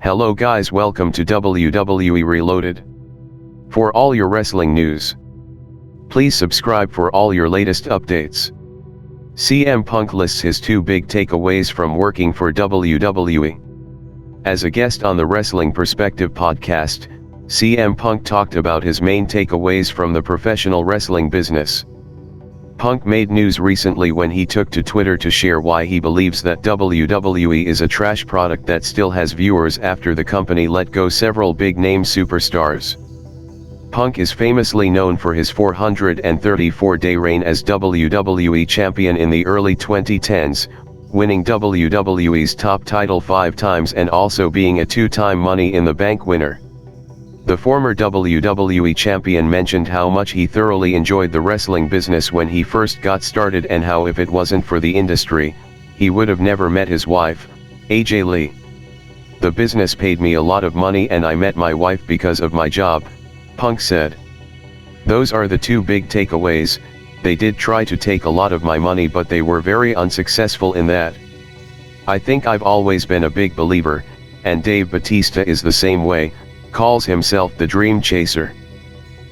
Hello guys, welcome to WWE Reloaded. For all your wrestling news, please subscribe for all your latest updates. CM Punk lists his 2 big takeaways from working for WWE. As a guest on the Wrestling Perspective podcast, CM Punk talked about his main takeaways from the professional wrestling business. Punk made news recently when he took to Twitter to share why he believes that WWE is a trash product that still has viewers after the company let go several big-name superstars. Punk is famously known for his 434-day reign as WWE Champion in the early 2010s, winning WWE's top title 5 times and also being a 2-time Money in the Bank winner. The former WWE Champion mentioned how much he thoroughly enjoyed the wrestling business when he first got started and how if it wasn't for the industry, he would have never met his wife, AJ Lee. "The business paid me a lot of money and I met my wife because of my job," Punk said. "Those are the 2 big takeaways. They did try to take a lot of my money but they were very unsuccessful in that. I think I've always been a big believer, and Dave Bautista is the same way, calls himself the Dream Chaser.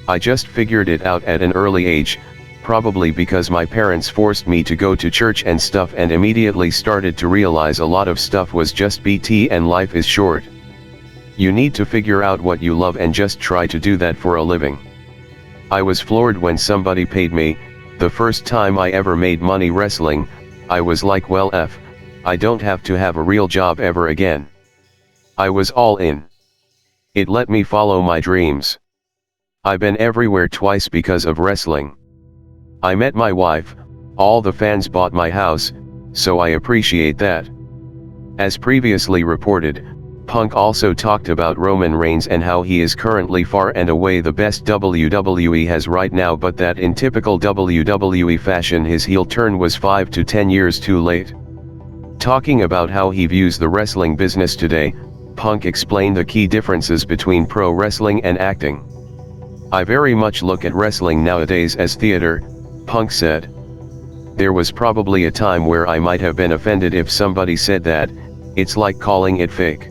I just figured it out at an early age, probably because my parents forced me to go to church and stuff and immediately started to realize a lot of stuff was just BT and life is short. You need to figure out what you love and just try to do that for a living. I was floored when somebody paid me. The first time I ever made money wrestling, I was like, well I don't have to have a real job ever again. I was all in. It let me follow my dreams. I've been everywhere twice because of wrestling. I met my wife, all the fans bought my house, so I appreciate that." As previously reported, Punk also talked about Roman Reigns and how he is currently far and away the best WWE has right now, but that in typical WWE fashion his heel turn was 5 to 10 years too late. Talking about how he views the wrestling business today, Punk explained the key differences between pro wrestling and acting. "I very much look at wrestling nowadays as theater," Punk said. "There was probably a time where I might have been offended if somebody said that, it's like calling it fake.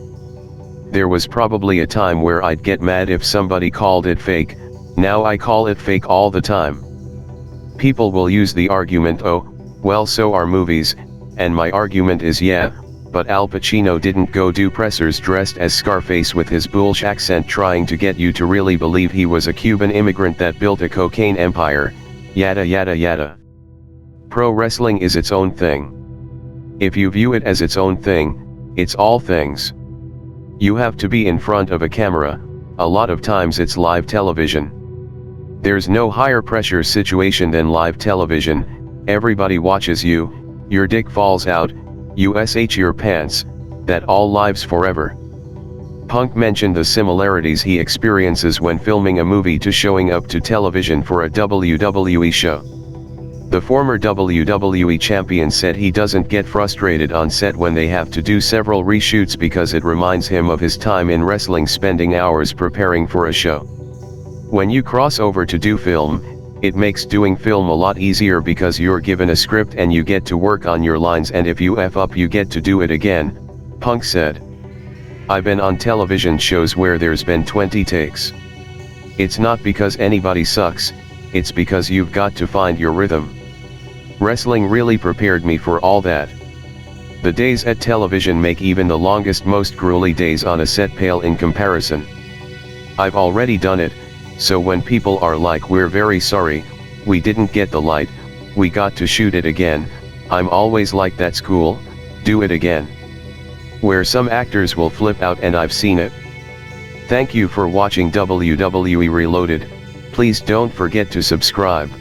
There was probably a time where I'd get mad if somebody called it fake. Now I call it fake all the time. People will use the argument, oh, well so are movies, and my argument is yeah, but Al Pacino didn't go do pressers dressed as Scarface with his Bulsh accent trying to get you to really believe he was a Cuban immigrant that built a cocaine empire, yada yada yada. Pro wrestling is its own thing. If you view it as its own thing, it's all things. You have to be in front of a camera, a lot of times it's live television. There's no higher pressure situation than live television, everybody watches you, your dick falls out, you sh your pants, that all lives forever." Punk mentioned the similarities he experiences when filming a movie to showing up to television for a WWE show. The former WWE champion said he doesn't get frustrated on set when they have to do several reshoots because it reminds him of his time in wrestling spending hours preparing for a show. "When you cross over to do film, it makes doing film a lot easier because you're given a script and you get to work on your lines, and if you F up you get to do it again," Punk said. "I've been on television shows where there's been 20 takes. It's not because anybody sucks, it's because you've got to find your rhythm. Wrestling really prepared me for all that. The days at television make even the longest, most grueling days on a set pale in comparison. I've already done it. So when people are like, we're very sorry, we didn't get the light, we got to shoot it again, I'm always like, that's cool, do it again." Where some actors will flip out, and I've seen it. Thank you for watching WWE Reloaded. Please don't forget to subscribe.